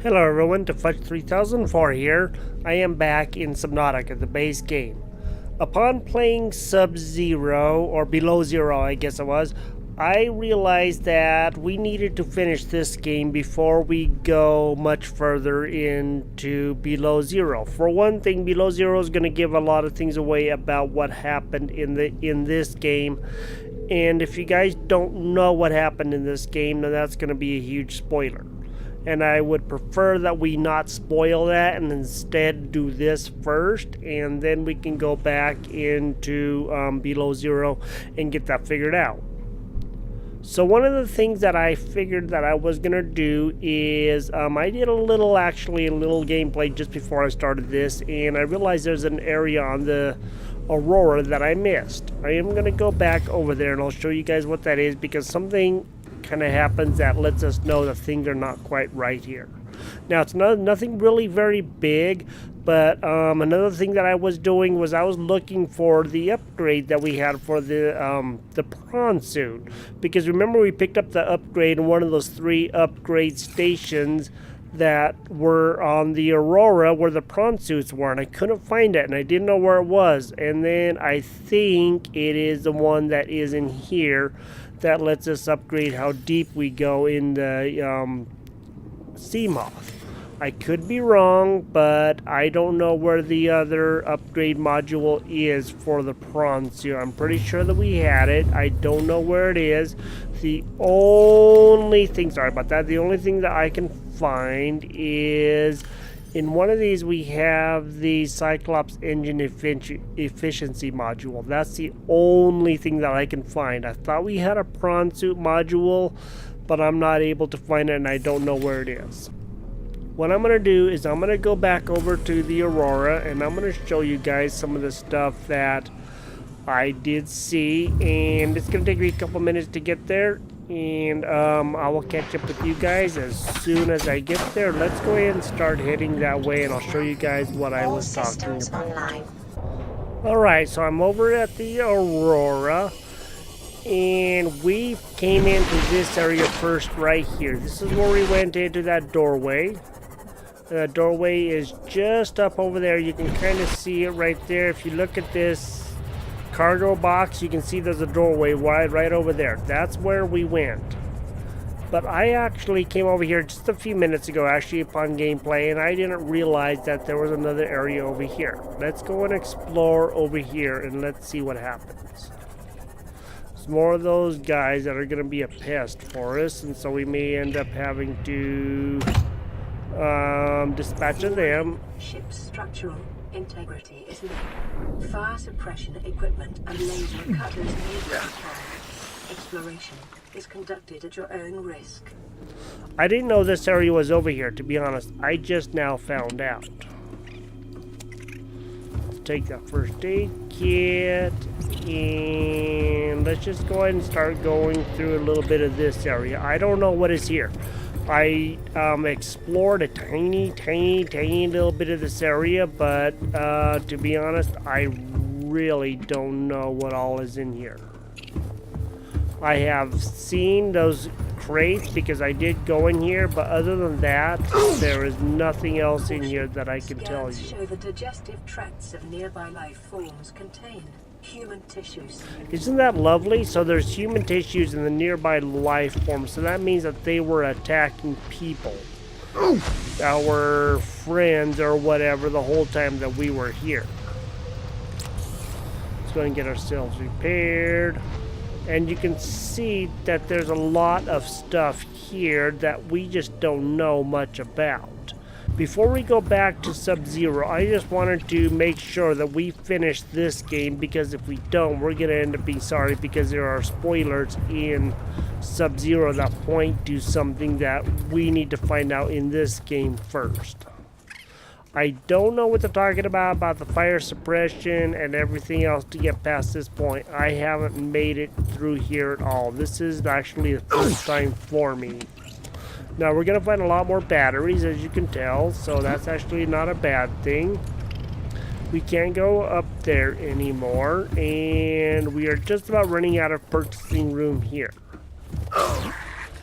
Hello everyone, to Fudge 3004 here. I am back in Subnautica, the base game. Upon playing Sub-Zero, or Below Zero I guess it was, I realized that we needed to finish this game before we go much further into Below Zero. For one thing, Below Zero is going to give a lot of things away about what happened in this game. And if you guys don't know what happened in this game, then that's going to be a huge spoiler. And I would prefer that we not spoil that and instead do this first, and then we can go back into Below Zero and get that figured out. So one of the things that I figured that I was gonna do is I did a little gameplay just before I started this, and I realized there's an area on the Aurora that I missed. I am gonna go back over there and I'll show you guys what that is, because something kind of happens that lets us know that things are not quite right here. Now it's nothing really very big, but another thing that I was doing was I was looking for the upgrade that we had for the prawn suit, because remember we picked up the upgrade in one of those 3 upgrade stations that were on the Aurora where the prawn suits were, and I couldn't find it and I didn't know where it was. And then I think it is the one that is in here that lets us upgrade how deep we go in the sea moth. I could be wrong, but I don't know where the other upgrade module is for the prawn suit. I'm pretty sure that we had it. I don't know where it is. The only thing, sorry about that, the only thing that I can find is in one of these we have the Cyclops engine efficiency module. That's the only thing that I can find. I thought we had a prawn suit module, but I'm not able to find it and I don't know where it is. What I'm going to do is I'm going to go back over to the Aurora and I'm going to show you guys some of the stuff that I did see, and it's going to take me a couple minutes to get there, and I will catch up with you guys as soon as I get there. Let's go ahead and start heading that way and I'll show you guys what I was talking about. Alright, so I'm over at the Aurora, and we came into this area first right here. This is where we went into that doorway. The doorway is just up over there. You can kind of see it right there. If you look at this cargo box, you can see there's a doorway right over there. That's where we went. But I actually came over here just a few minutes ago, actually upon gameplay, and I didn't realize that there was another area over here. Let's go and explore over here and let's see what happens. There's more of those guys that are going to be a pest for us, and so we may end up having to dispatch of them. Ship's structural integrity is low. Fire suppression equipment and laser cutters may be required. Exploration is conducted at your own risk. I didn't know this area was over here, to be honest. I just now found out. Let's take that first aid kit and let's just go ahead and start going through a little bit of this area. I don't know what is here. I explored a tiny little bit of this area, but to be honest, I really don't know what all is in here. I have seen those crates because I did go in here, but other than that, there is nothing else in here that I can tell you. Scans show the digestive tracts of nearby life forms contain human tissues. Isn't that lovely? So there's human tissues in the nearby life form, so that means that they were attacking people that were friends or whatever the whole time that we were here. Let's go and get ourselves repaired. And you can see that there's a lot of stuff here that we just don't know much about. Before we go back to Sub-Zero, I just wanted to make sure that we finish this game, because if we don't, we're going to end up being sorry, because there are spoilers in Sub-Zero that point to something that we need to find out in this game first. I don't know what they're talking about the fire suppression and everything else to get past this point. I haven't made it through here at all. This is actually the first time for me. Now we're going to find a lot more batteries, as you can tell, so that's actually not a bad thing. We can't go up there anymore, and we are just about running out of purchasing room here.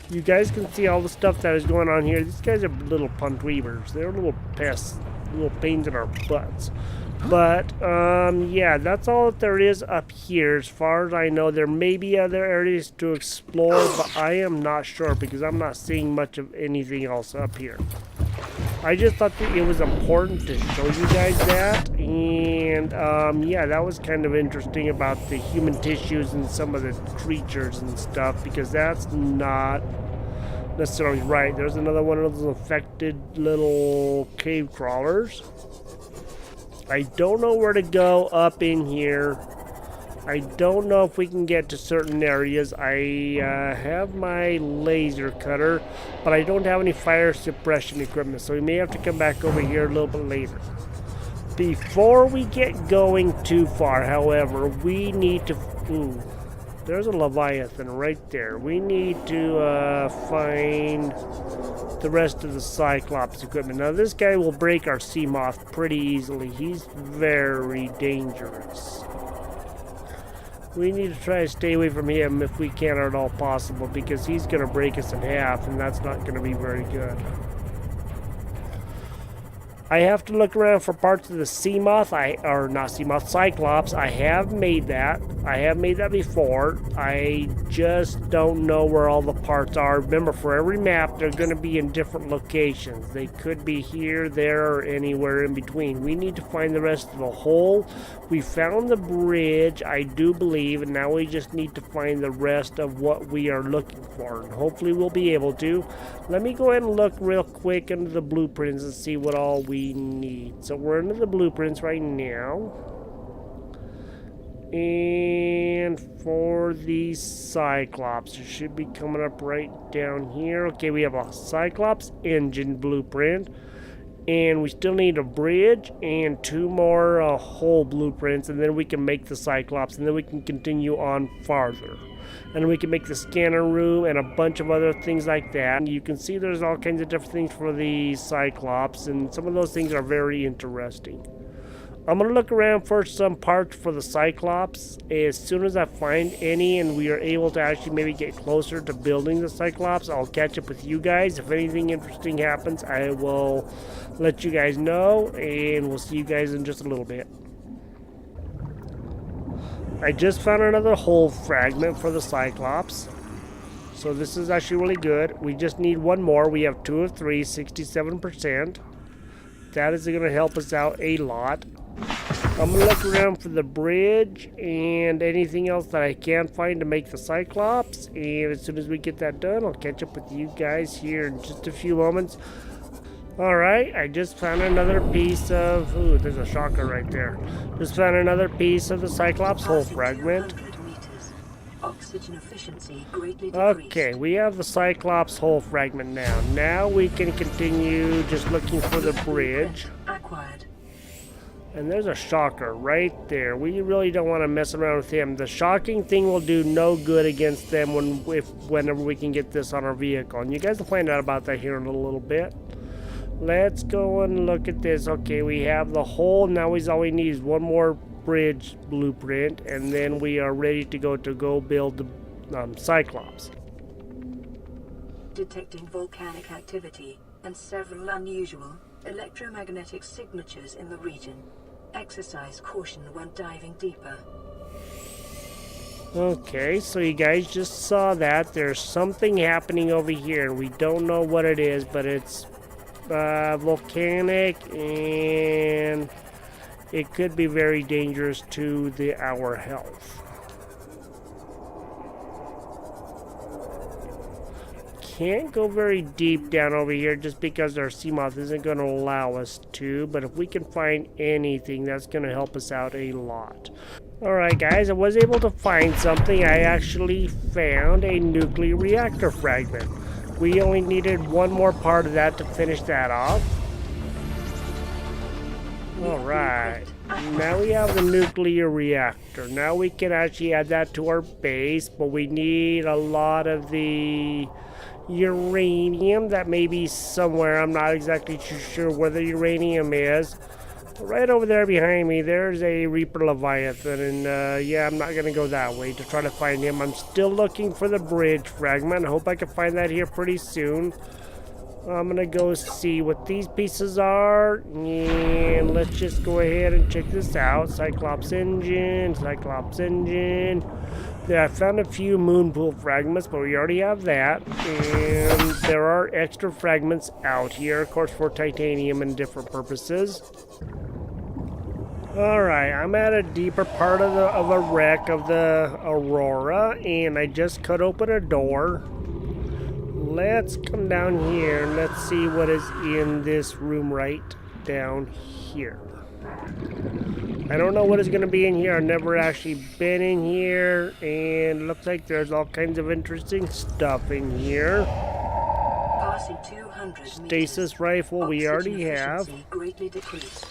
You guys can see all the stuff that is going on here. These guys are little punt weavers. They're little pests, little pains in our butts. But, yeah, that's all that there is up here. As far as I know, there may be other areas to explore, but I am not sure because I'm not seeing much of anything else up here. I just thought that it was important to show you guys that, and yeah, that was kind of interesting about the human tissues and some of the creatures and stuff, because that's not necessarily right. There's another one of those infected little cave crawlers. I don't know where to go up in here. I don't know if we can get to certain areas. I have my laser cutter, but I don't have any fire suppression equipment, so we may have to come back over here a little bit later. Before we get going too far, however, we need to... Ooh, there's a Leviathan right there. We need to find the rest of the Cyclops equipment. Now, this guy will break our sea moth pretty easily. He's very dangerous. We need to try to stay away from him if we can at all possible, because he's going to break us in half, and that's not going to be very good. I have to look around for parts of the sea moth, Cyclops. I have made that. I have made that before. I just don't know where all the parts are. Remember, for every map, they're going to be in different locations. They could be here, there, or anywhere in between. We need to find the rest of the hole. We found the bridge, I do believe, and now we just need to find the rest of what we are looking for. And hopefully we'll be able to. Let me go ahead and look real quick into the blueprints and see what all we need. So we're into the blueprints right now. And for the Cyclops, it should be coming up right down here. Okay, we have a Cyclops engine blueprint. And we still need a bridge and 2 more hull blueprints, and then we can make the Cyclops, and then we can continue on farther. And we can make the scanner room and a bunch of other things like that. And you can see there's all kinds of different things for the Cyclops, and some of those things are very interesting. I'm going to look around for some parts for the Cyclops. As soon as I find any and we are able to actually maybe get closer to building the Cyclops, I'll catch up with you guys. If anything interesting happens, I will let you guys know, and we'll see you guys in just a little bit. I just found another hull fragment for the Cyclops. So this is actually really good. We just need one more. We have 2 of 3, 67%. That is going to help us out a lot. I'm going to look around for the bridge and anything else that I can find to make the Cyclops. And as soon as we get that done, I'll catch up with you guys here in just a few moments. Alright, I just found another piece of... Ooh, there's a shocker right there. Just found another piece of the Cyclops hull fragment. Oxygen efficiency greatly decreased. Okay, we have the Cyclops hull fragment now. Now we can continue just looking for the bridge. Acquired. And there's a shocker right there. We really don't want to mess around with him. The shocking thing will do no good against them whenever we can get this on our vehicle. And you guys will find out about that here in a little bit. Let's go and look at this. Okay, we have the hole. Now all we need is one more bridge blueprint, and then we are ready to go build the Cyclops. Detecting volcanic activity and several unusual electromagnetic signatures in the region. Exercise caution when diving deeper. Okay, so you guys just saw that. There's something happening over here. We don't know what it is, but it's volcanic, and it could be very dangerous to our health. Can't go very deep down over here just because our sea moth isn't going to allow us to, but if we can find anything, that's going to help us out a lot. Alright guys, I was able to find something. I actually found a nuclear reactor fragment. We only needed one more part of that to finish that off. Alright, now we have the nuclear reactor. Now we can actually add that to our base, but we need a lot of the uranium that may be somewhere. I'm not exactly too sure where the uranium is. Right over there behind me, there's a Reaper Leviathan, and yeah, I'm not gonna go that way to try to find him. I'm still looking for the bridge fragment. I hope I can find that here pretty soon. I'm gonna go see what these pieces are, and let's just go ahead and check this out. Cyclops engine, Cyclops engine. Yeah, I found a few moonpool fragments, but we already have that. And there are extra fragments out here, of course, for titanium and different purposes. Alright, I'm at a deeper part of a wreck of the Aurora, and I just cut open a door. Let's come down here and let's see what is in this room right down here. I don't know what is going to be in here. I've never actually been in here, and looks like there's all kinds of interesting stuff in here. Passing 200 Stasis rifle we already have. Greatly decreased.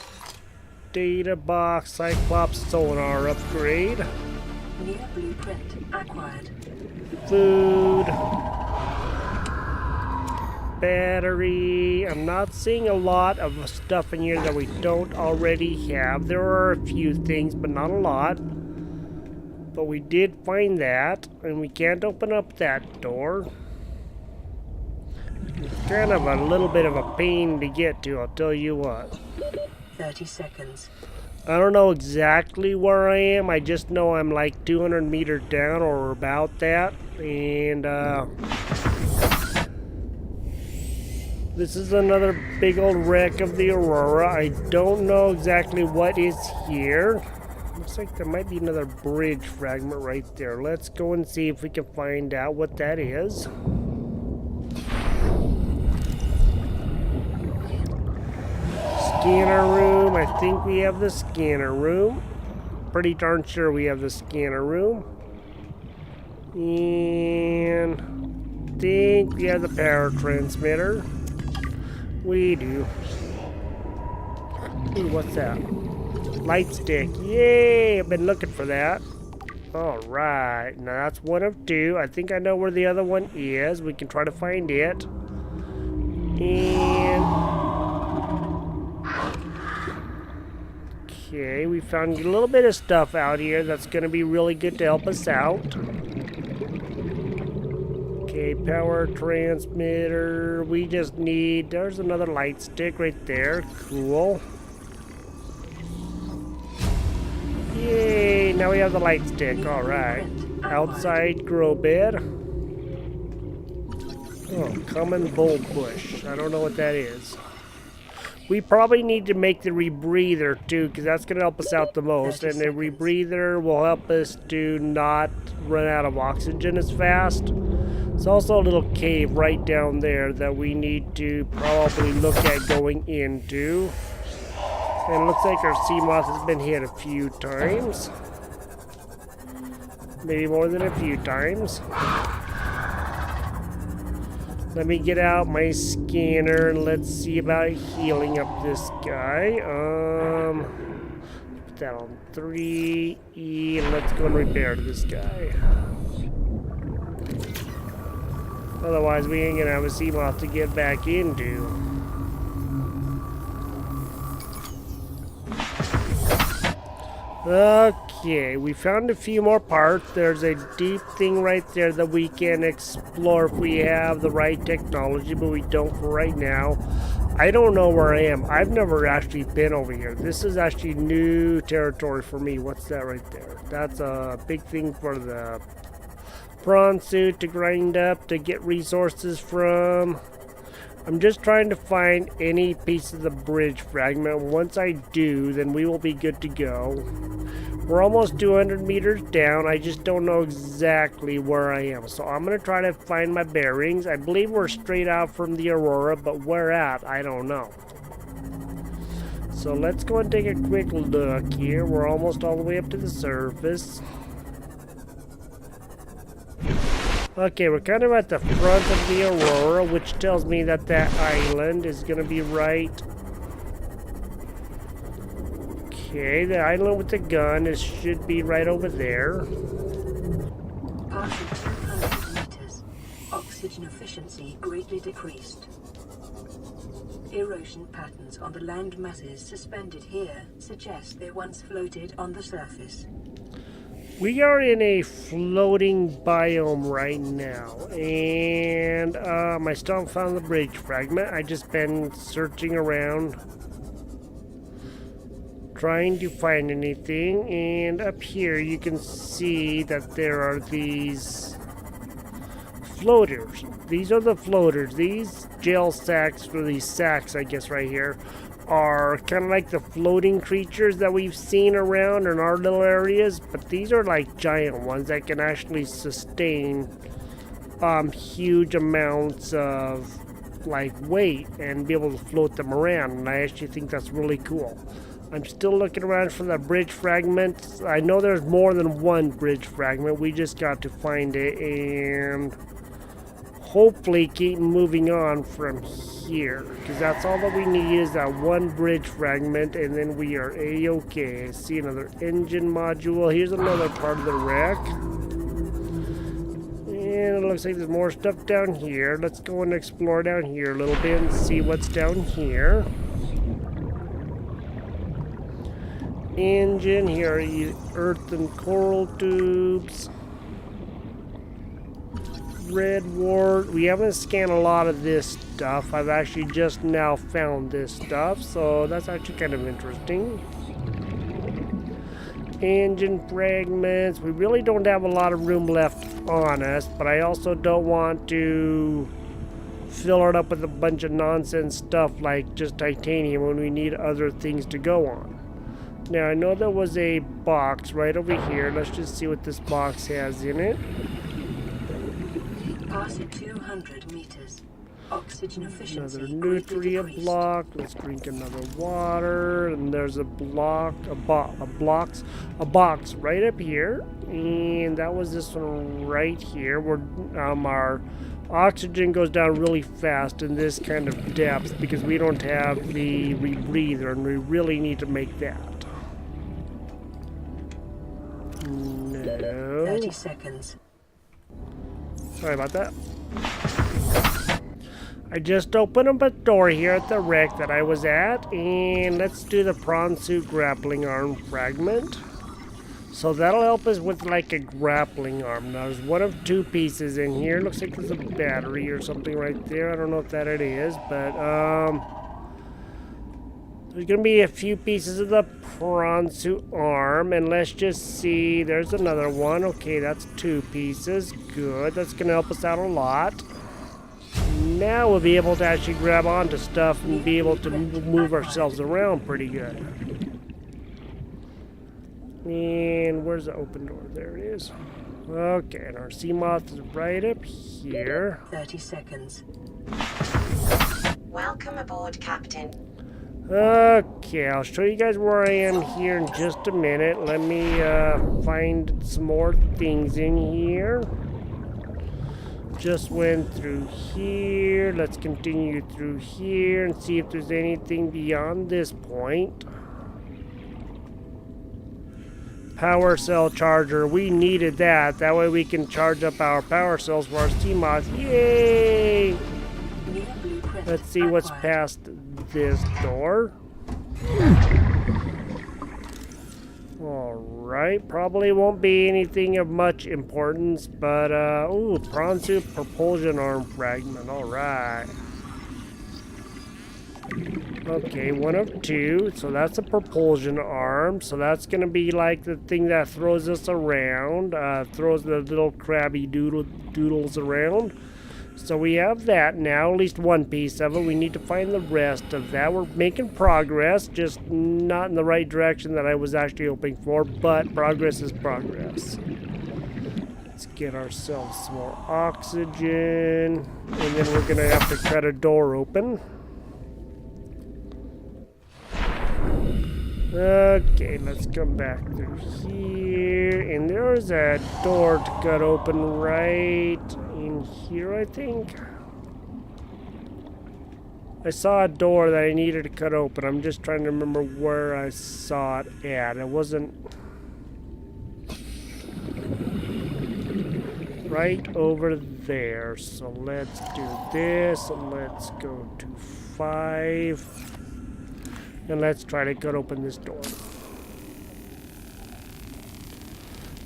Data box, Cyclops sonar upgrade. New blueprint acquired. Food. Battery. I'm not seeing a lot of stuff in here that we don't already have. There are a few things, but not a lot. But we did find that, and we can't open up that door. It's kind of a little bit of a pain to get to, I'll tell you what. 30 seconds. I don't know exactly where I am. I just know I'm like 200 meters down or about that. And this is another big old wreck of the Aurora. I don't know exactly what is here. Looks like there might be another bridge fragment right there. Let's go and see if we can find out what that is. Scanner room. I think we have the scanner room. Pretty darn sure we have the scanner room. And I think we have the power transmitter. We do. Ooh, what's that? Light stick. Yay! I've been looking for that. Alright. Now that's one of two. I think I know where the other one is. We can try to find it. And okay, we found a little bit of stuff out here that's going to be really good to help us out. Okay, power transmitter. We just need... There's another light stick right there. Cool. Yay! Now we have the light stick. Alright. Outside grow bed. Oh, common bulb bush. I don't know what that is. We probably need to make the rebreather too, because that's going to help us out the most. And the rebreather will help us to not run out of oxygen as fast. There's also a little cave right down there that we need to probably look at going into. And it looks like our sea moth has been hit a few times. Maybe more than a few times. Let me get out my scanner and let's see about healing up this guy. Put that on 3E, and let's go and repair this guy. Otherwise, we ain't gonna have a sea moth to get back into. Okay, we found a few more parts. There's a deep thing right there that we can explore if we have the right technology, but we don't for right now. I don't know where I am. I've never actually been over here. This is actually new territory for me. What's that right there? That's a big thing for the prawn suit to grind up to get resources from. I'm just trying to find any piece of the bridge fragment. Once I do, then we will be good to go. We're almost 200 meters down. I just don't know exactly where I am. So I'm going to try to find my bearings. I believe we're straight out from the Aurora, but where at, I don't know. So let's go and take a quick look here. We're almost all the way up to the surface. Okay, we're kind of at the front of the Aurora, which tells me that that island is going to be right. Okay, the island with the gun should be right over there. Passing 200 meters. Oxygen efficiency greatly decreased. Erosion patterns on the land masses suspended here suggest they once floated on the surface. We are in a floating biome right now, and I still haven't found the bridge fragment. I just been searching around, trying to find anything, and up here you can see that there are these floaters. These are the floaters. These gel sacks, or these sacks, I guess, right here, are kind of like the floating creatures that we've seen around in our little areas, but these are like giant ones that can actually sustain huge amounts of like weight and be able to float them around, and I actually think that's really cool. I'm still looking around for the bridge fragment. I know there's more than one bridge fragment. We just got to find it and hopefully keep moving on from here, because that's all that we need is that one bridge fragment, and then we are a-okay. I see another engine module. Here's another part of the wreck, and it looks like there's more stuff down here. Let's go and explore down here a little bit and see what's down here. Engine, here are earth and coral tubes. Red wart. We haven't scanned a lot of this stuff. I've actually just now found this stuff, so that's actually kind of interesting. Engine fragments. We really don't have a lot of room left on us, but I also don't want to fill it up with a bunch of nonsense stuff like just titanium when we need other things to go on. Now, I know there was a box right over here. Let's just see what this box has in it. Past 200 meters. Oxygen efficiency Another nutrient block. Let's drink another water. And there's a block, a box right up here. And that was this one right here, where our oxygen goes down really fast in this kind of depth because we don't have the rebreather, and we really need to make that. No. 30 seconds. Sorry about that. I just opened up a door here at the wreck that I was at, and let's do the prawn suit grappling arm fragment. So that'll help us with like a grappling arm. Now there's one of two pieces in here. Looks like there's a battery or something right there. I don't know if that it is, but there's gonna be a few pieces of the prawn suit arm, and let's just see. There's another one. Okay, that's two pieces. Good. That's gonna help us out a lot. Now we'll be able to actually grab onto stuff and be able to move ourselves around pretty good. And where's the open door? There it is. Okay, and our sea moth is right up here. 30 seconds. Welcome aboard, Captain. Okay, I'll show you guys where I am here in just a minute. Let me find some more things in here. Just went through here. Let's continue through here and see if there's anything beyond this point. Power cell charger. We needed that. That way we can charge up our power cells for our sea moths. Yay! Let's see what's past this door. Alright, probably won't be anything of much importance, but ooh, prawn suit propulsion arm fragment. Alright. Okay, one of two. So that's a propulsion arm. So that's gonna be like the thing that throws us around, throws the little crabby doodles around. So we have that now, at least one piece of it. We need to find the rest of that. We're making progress, just not in the right direction that I was actually hoping for, but progress is progress. Let's get ourselves some more oxygen, and then we're gonna have to cut a door open. Okay, let's come back through here, and there's a door to cut open right in here, I think. I saw a door that I needed to cut open. I'm just trying to remember where I saw it at. It wasn't right over there. So let's do this. Let's go to 5. And let's try to cut open this door.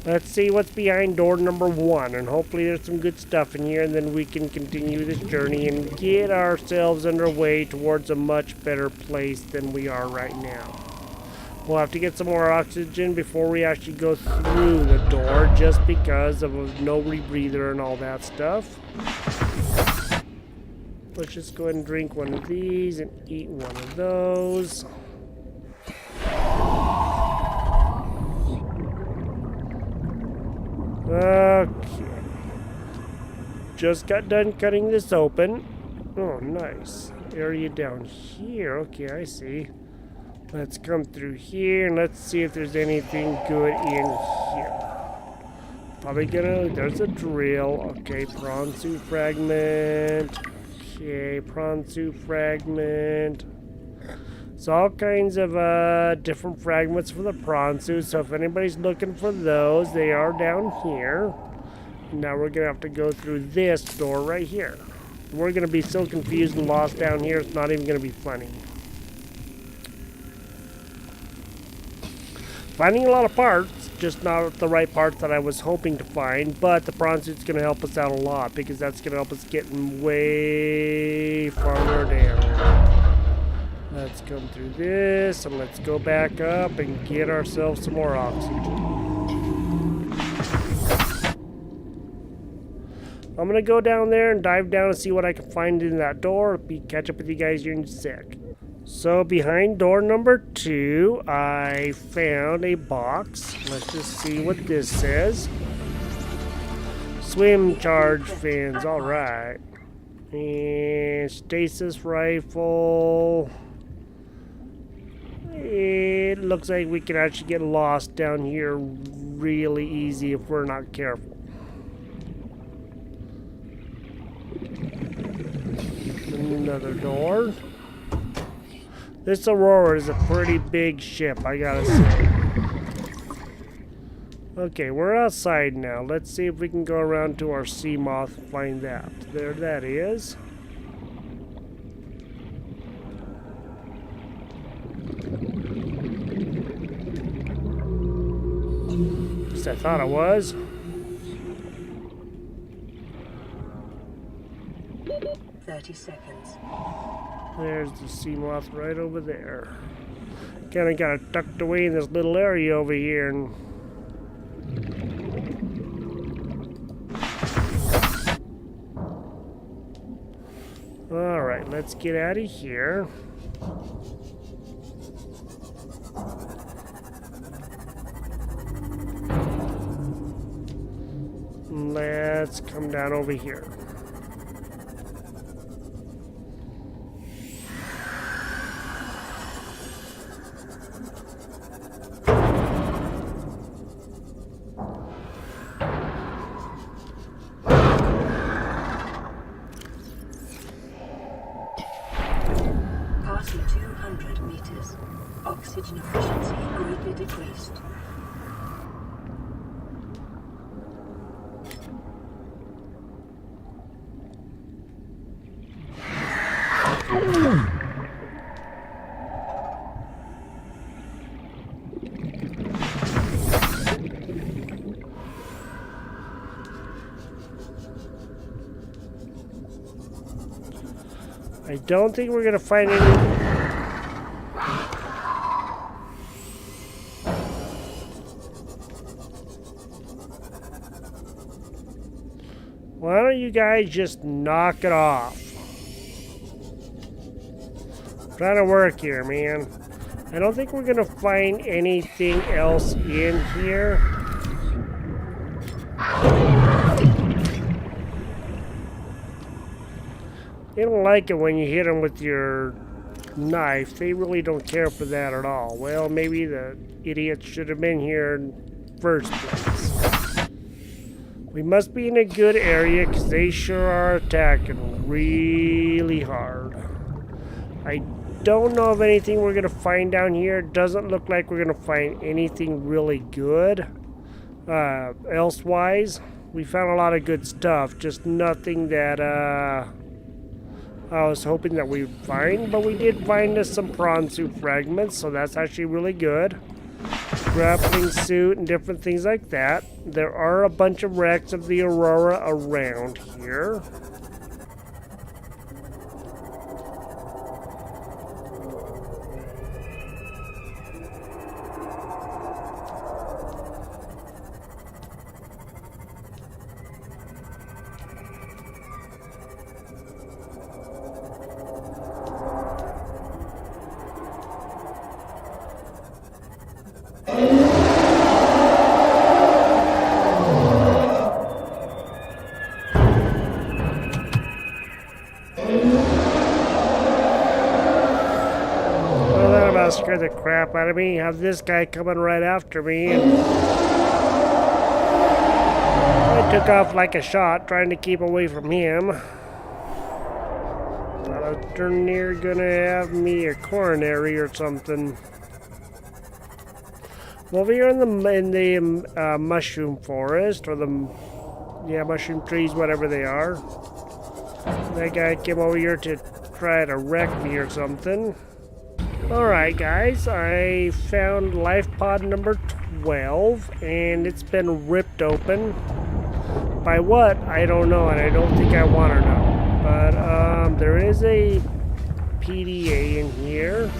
Let's see what's behind door number 1, and hopefully there's some good stuff in here, and then we can continue this journey and get ourselves underway towards a much better place than we are right now. We'll have to get some more oxygen before we actually go through the door, just because of no rebreather and all that stuff. Let's just go ahead and drink one of these and eat one of those. Okay. Just got done cutting this open. Oh, nice. Area down here. Okay, I see. Let's come through here and let's see if there's anything good in here. Probably gonna... There's a drill. Okay, prawn suit fragment. Okay, prawn suit fragment. So all kinds of different fragments for the prawn suit. So if anybody's looking for those, they are down here. Now we're gonna have to go through this door right here. We're gonna be so confused and lost down here, it's not even gonna be funny. Finding a lot of parts, just not the right parts that I was hoping to find, but the prawn suit's gonna help us out a lot because that's gonna help us get way farther down. Let's come through this, and let's go back up and get ourselves some more oxygen. I'm gonna go down there and dive down and see what I can find in that door. Catch up with you guys here in a sec. So behind door number 2, I found a box. Let's just see what this says. Swim charge fins, alright. And stasis rifle. It looks like we can actually get lost down here really easy if we're not careful. Another door. This Aurora is a pretty big ship, I gotta say. Okay, we're outside now. Let's see if we can go around to our sea moth and find that. There that is. I thought it was. Seconds. There's the sea moth right over there. Kinda got it tucked away in this little area over here. And alright, let's get out of here. Let's come down over here. Passing 200 meters. Oxygen efficiency greatly decreased. I don't think we're gonna find any. Why don't you guys just knock it off? I'm trying to work here, man. I don't think we're gonna find anything else in here. They don't like it when you hit them with your knife. They really don't care for that at all. Well, maybe the idiots should have been here in the first place. We must be in a good area because they sure are attacking really hard. I don't know of anything we're going to find down here. It doesn't look like we're going to find anything really good. Elsewise, we found a lot of good stuff. Just nothing that I was hoping that we'd find, but we did find us some prawn suit fragments, so that's actually really good. Grappling suit and different things like that. There are a bunch of wrecks of the Aurora around here. Scared the crap out of me. Have this guy coming right after me, and I took off like a shot, trying to keep away from him. Thought I was darn near gonna have me a coronary or something. I'm over here in the mushroom forest, or the mushroom trees, whatever they are. That guy came over here to try to wreck me or something. Alright guys, I found life pod number 12, and it's been ripped open. By what? I don't know, and I don't think I want to know. But there is a PDA in here.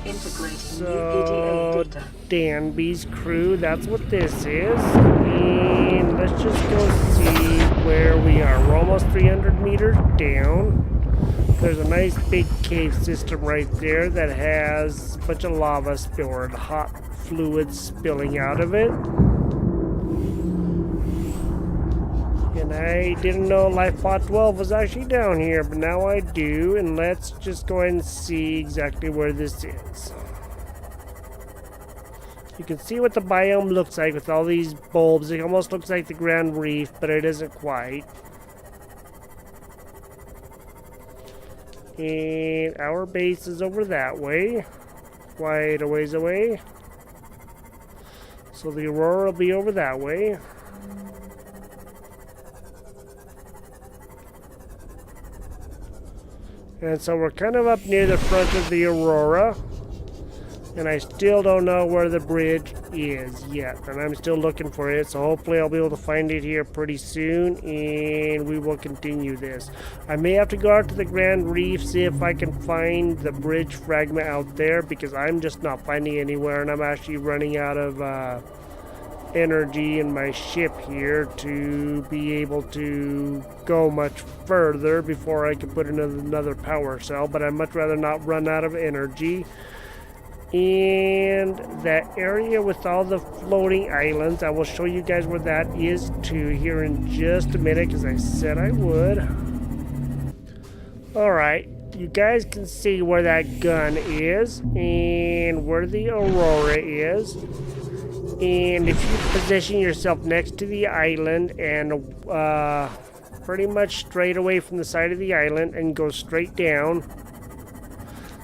So, Danby's crew, that's what this is. And let's just go see where we are. We're almost 300 meters down. There's a nice big cave system right there that has a bunch of lava or hot fluids spilling out of it. And I didn't know Life Pod 12 was actually down here, but now I do. And let's just go ahead and see exactly where this is. You can see what the biome looks like with all these bulbs. It almost looks like the Grand Reef, but it isn't quite. And our base is over that way, quite a ways away. So the Aurora will be over that way. And so we're kind of up near the front of the Aurora. And I still don't know where the bridge is yet. And I'm still looking for it. So hopefully I'll be able to find it here pretty soon. And we will continue this. I may have to go out to the Grand Reef, see if I can find the bridge fragment out there. Because I'm just not finding anywhere. And I'm actually running out of energy in my ship here to be able to go much further before I can put in another power cell. But I'd much rather not run out of energy. And that area with all the floating islands, I will show you guys where that is too here in just a minute, because I said I would. Alright, you guys can see where that gun is and where the Aurora is. And if you position yourself next to the island and pretty much straight away from the side of the island and go straight down,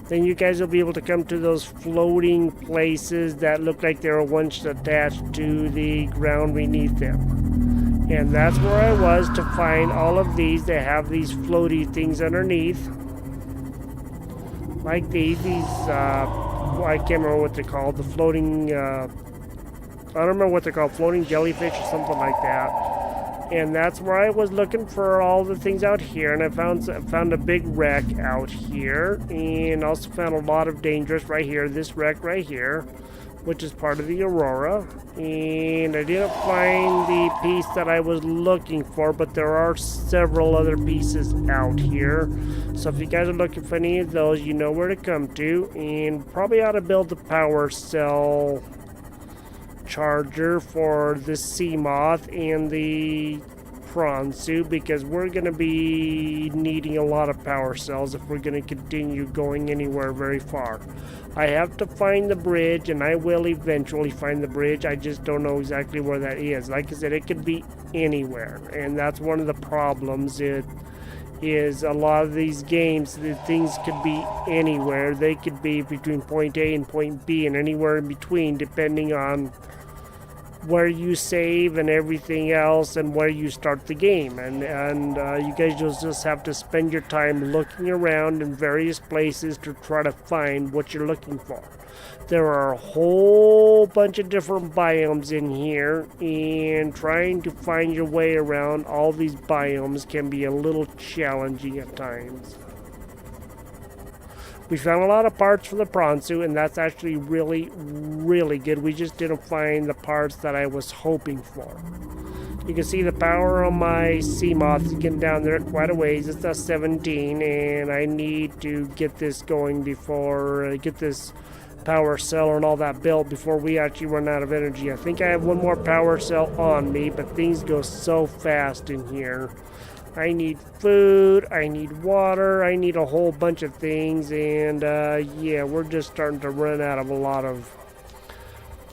then you guys will be able to come to those floating places that look like they were once attached to the ground beneath them. And that's where I was to find all of these that have these floaty things underneath. Like these well, I can't remember what they're called, the floating, I don't remember what they're called, floating jellyfish or something like that. And that's where I was looking for all the things out here, and I found a big wreck out here, and also found a lot of dangerous right here, this wreck right here, which is part of the Aurora. And I didn't find the piece that I was looking for, but there are several other pieces out here. So if you guys are looking for any of those, you know where to come to, and probably ought to build the power cell charger for the sea moth and the prawn suit, because we're going to be needing a lot of power cells if we're going to continue going anywhere very far. I have to find the bridge, and I will eventually find the bridge. I just don't know exactly where that is. Like I said, it could be anywhere, and that's one of the problems. It is a lot of these games, the things could be anywhere. They could be between point A and point B and anywhere in between, depending on where you save and everything else and where you start the game. And you guys just have to spend your time looking around in various places to try to find what you're looking for. There are a whole bunch of different biomes in here, and trying to find your way around all these biomes can be a little challenging at times. We found a lot of parts for the prawn suit, and that's actually really, really good. We just didn't find the parts that I was hoping for. You can see the power on my sea moth is getting down there quite a ways. It's at 17, and I need to get this going before get this power cell and all that built before we actually run out of energy. I think I have one more power cell on me, but things go so fast in here. I need food, I need water, I need a whole bunch of things, and yeah, we're just starting to run out of a lot of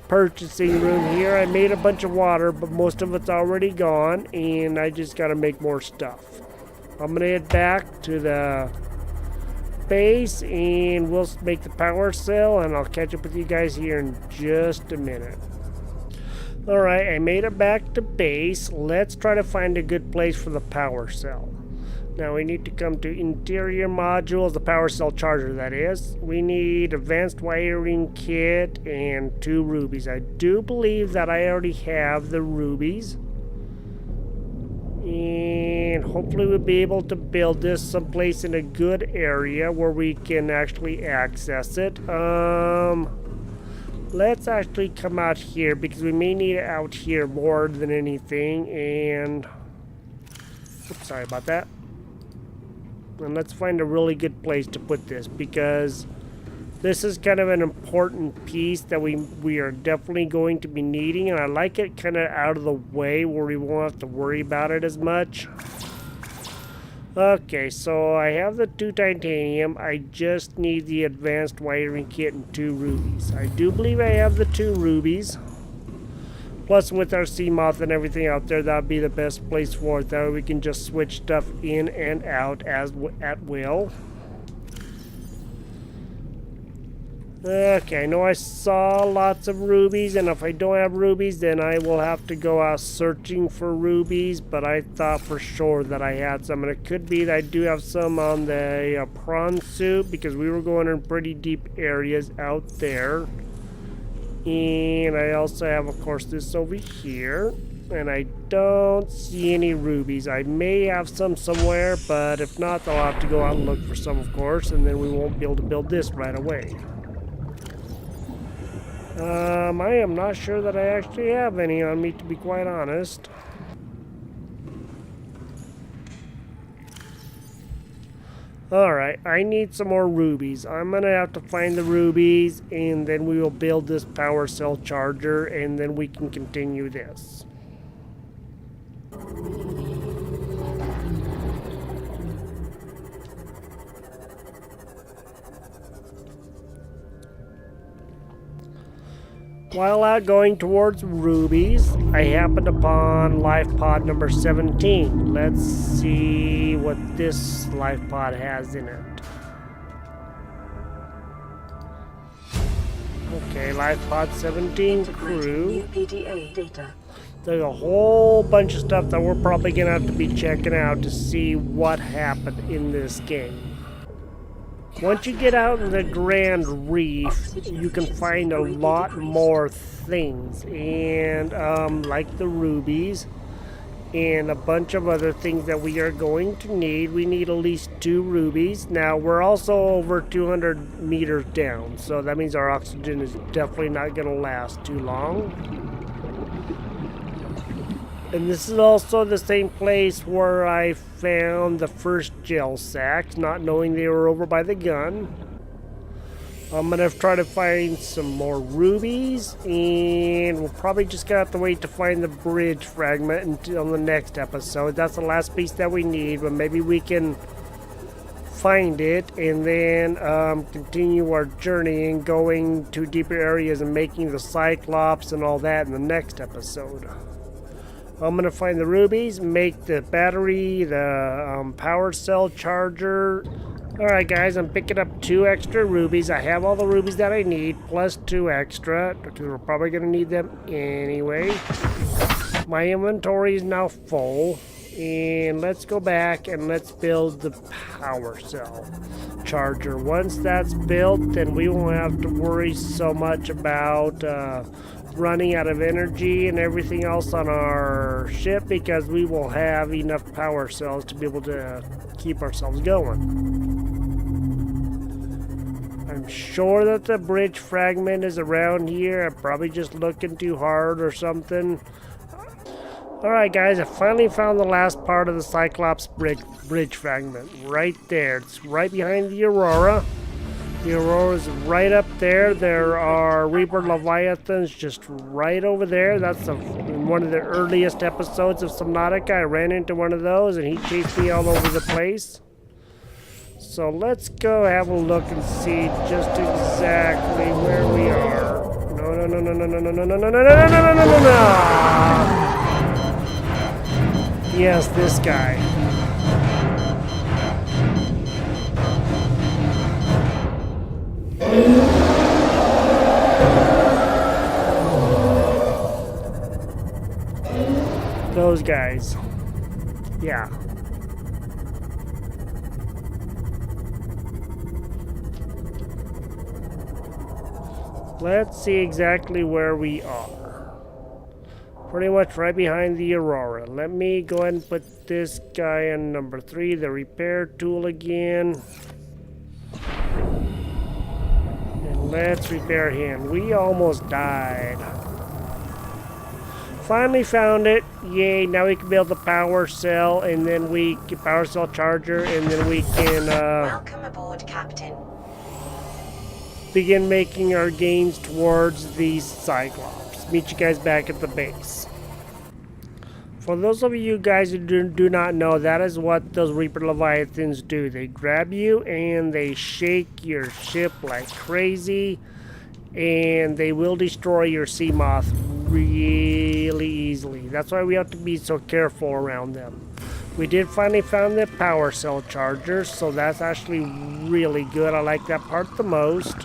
purchasing room here. I made a bunch of water, but most of it's already gone, and I just gotta make more stuff. I'm gonna head back to the base, and we'll make the power cell, and I'll catch up with you guys here in just a minute. Alright, I made it back to base. Let's try to find a good place for the power cell. Now we need to come to interior modules, the power cell charger that is. We need advanced wiring kit and 2 rubies. I do believe that I already have the rubies. And hopefully we'll be able to build this someplace in a good area where we can actually access it. Let's actually come out here because we may need it out here more than anything. And oops, sorry about that. And let's find a really good place to put this, because this is kind of an important piece that we are definitely going to be needing, and I like it kind of out of the way where we won't have to worry about it as much. Okay, so I have the 2 titanium. I just need the advanced wiring kit and 2 rubies. I do believe I have the 2 rubies. Plus, with our sea moth and everything out there, that'd be the best place for it. That way we can just switch stuff in and out at will. Okay, I know I saw lots of rubies, and if I don't have rubies, then I will have to go out searching for rubies, but I thought for sure that I had some, and it could be that I do have some on the prawn suit, because we were going in pretty deep areas out there. And I also have, of course, this over here, and I don't see any rubies. I may have some somewhere, but if not, I'll have to go out and look for some, of course, and then we won't be able to build this right away. I am not sure that I actually have any on me, to be quite honest. Alright, I need some more rubies. I'm gonna have to find the rubies, and then we will build this power cell charger, and then we can continue this. While out going towards rubies, I happened upon life pod number 17. Let's see what this life pod has in it. Okay, life pod 17 crew. There's a whole bunch of stuff that we're probably gonna have to be checking out to see what happened in this game. Once you get out in the Grand Reef, you can find a lot more things, and like the rubies and a bunch of other things that we are going to need. We need at least 2 rubies. Now, we're also over 200 meters down, so that means our oxygen is definitely not going to last too long. And this is also the same place where I found the first gel sacks, not knowing they were over by the gun. I'm going to try to find some more rubies, and we'll probably just gonna have to wait to find the bridge fragment until the next episode. That's the last piece that we need, but maybe we can find it and then continue our journey and going to deeper areas and making the Cyclops and all that in the next episode. I'm going to find the rubies, make the battery, the power cell charger, Alright guys, I'm picking up 2 extra rubies. I have all the rubies that I need, plus 2 extra. We're probably going to need them anyway. My inventory is now full. And let's go back and let's build the power cell charger. Once that's built, then we won't have to worry so much about running out of energy and everything else on our ship, because we will have enough power cells to be able to keep ourselves going. I'm sure that the bridge fragment is around here. I'm probably just looking too hard or something. Alright guys, I finally found the last part of the Cyclops bridge fragment. Right there. It's right behind the Aurora. The Aurora's right up there. There are Reaper Leviathans just right over there. That's in one of the earliest episodes of Subnautica. I ran into one of those and he chased me all over the place. So let's go have a look and see just exactly where we are. No. Yes, this guy. Those guys. Yeah. Let's see exactly where we are. Pretty much right behind the Aurora. Let me go ahead and put this guy on number 3, the repair tool again. And let's repair him. We almost died. Finally found it. Yay, now we can build the power cell, and then we get power cell charger, and then we can Welcome aboard, Captain. begin making our gains towards the Cyclops. Meet you guys back at the base. For those of you guys who do not know, that is what those Reaper Leviathans do. They grab you and they shake your ship like crazy, and they will destroy your sea moth really easily. That's why we have to be so careful around them. We did finally find the power cell charger, so that's actually really good. I like that part the most.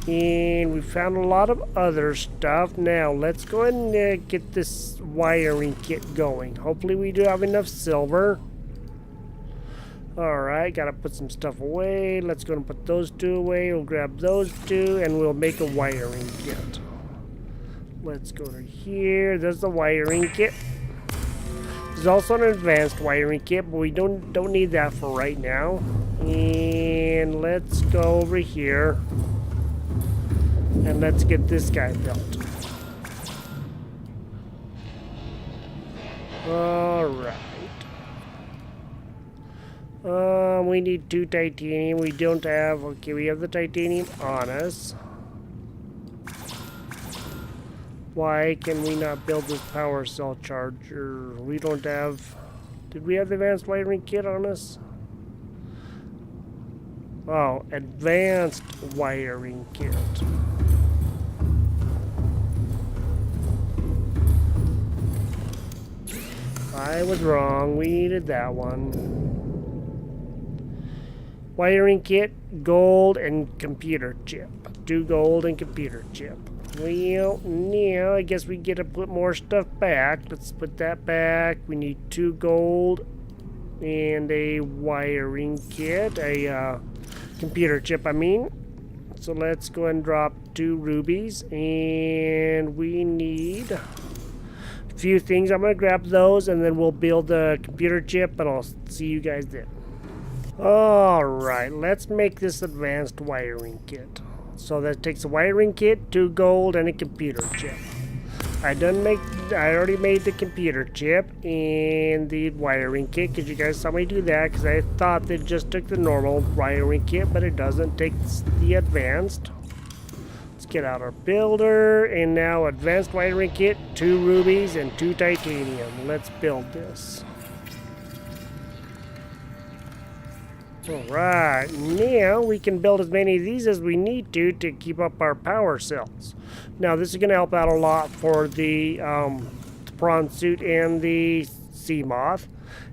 And we found a lot of other stuff. Now let's go ahead and get this wiring kit going. Hopefully we do have enough silver. Alright, gotta put some stuff away. Let's go and put those 2 away. We'll grab those 2 and we'll make a wiring kit. Let's go to here. There's the wiring kit. There's also an advanced wiring kit, but we don't need that for right now. And let's go over here. And let's get this guy built. Alright. We need 2 titanium. We don't have... Okay, we have the titanium on us. Why can we not build this power cell charger? We don't have... Did we have the advanced wiring kit on us? Oh, advanced wiring kit. I was wrong. We needed that one. Wiring kit, gold, and computer chip. 2 gold and computer chip. Well, now I guess we get to put more stuff back. Let's put that back. We need 2 gold and a wiring kit. A computer chip, I mean. So let's go and drop 2 rubies. And we need... few things. I'm gonna grab those and then we'll build the computer chip, and I'll see you guys then. Alright, let's make this advanced wiring kit. So that takes a wiring kit, 2 gold, and a computer chip. I already made the computer chip and the wiring kit, because you guys saw me do that, because I thought they just took the normal wiring kit, but it doesn't. Take the advanced. Get out our builder, and now advanced wiring kit, 2 rubies and 2 titanium. Let's build this. Alright, now we can build as many of these as we need to keep up our power cells. Now this is going to help out a lot for the prawn suit and the sea moth.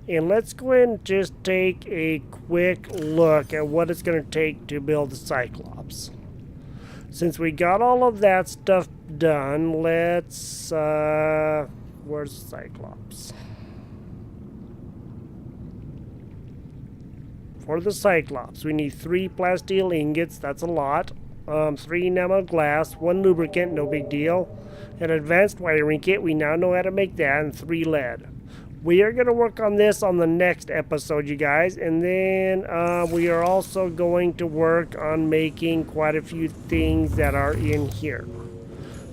And let's go ahead and just take a quick look at what it's going to take to build the Cyclops. Since we got all of that stuff done, let's... where's the Cyclops? For the Cyclops, we need 3 plasteel ingots. That's a lot. 3 enamel glass, 1 lubricant, no big deal. An advanced wiring kit, we now know how to make that, and 3 lead. We are going to work on this on the next episode, you guys, and then we are also going to work on making quite a few things that are in here.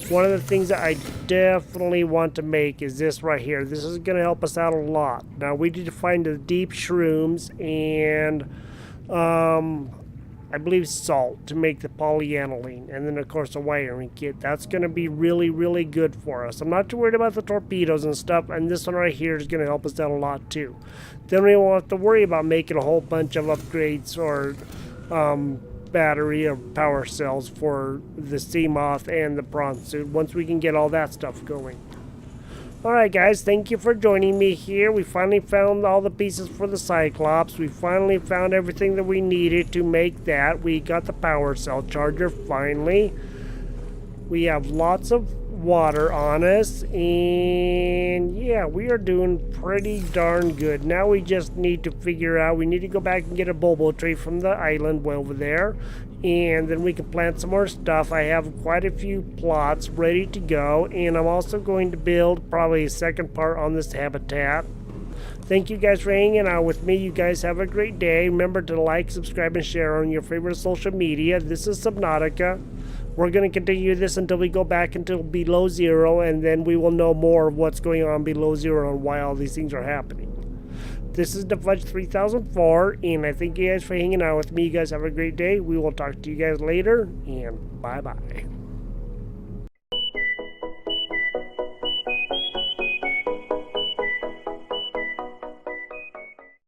One of the things that I definitely want to make is this right here. This is going to help us out a lot. Now, we need to find the deep shrooms and I believe salt to make the polyaniline, and then of course a wiring kit. That's going to be really, really good for us. I'm not too worried about the torpedoes and stuff, and this one right here is going to help us out a lot too. Then we won't have to worry about making a whole bunch of upgrades or battery or power cells for the sea moth and the prawn suit once we can get all that stuff going. Alright guys, thank you for joining me here. We finally found all the pieces for the Cyclops. We finally found everything that we needed to make that. We got the power cell charger finally. We have lots of water on us, and yeah, we are doing pretty darn good. Now we just need to figure out, we need to go back and get a bobo tree from the island over there, and then we can plant some more stuff. I have quite a few plots ready to go, and I'm also going to build probably a second part on this habitat. Thank you guys for hanging out with me. You guys have a great day. Remember to like, subscribe, and share on your favorite social media. This is Subnautica. We're going to continue this until we go back until below zero, and then we will know more of what's going on below zero and why all these things are happening. This is the Fudge 3004, and I thank you guys for hanging out with me. You guys have a great day. We will talk to you guys later, and bye-bye.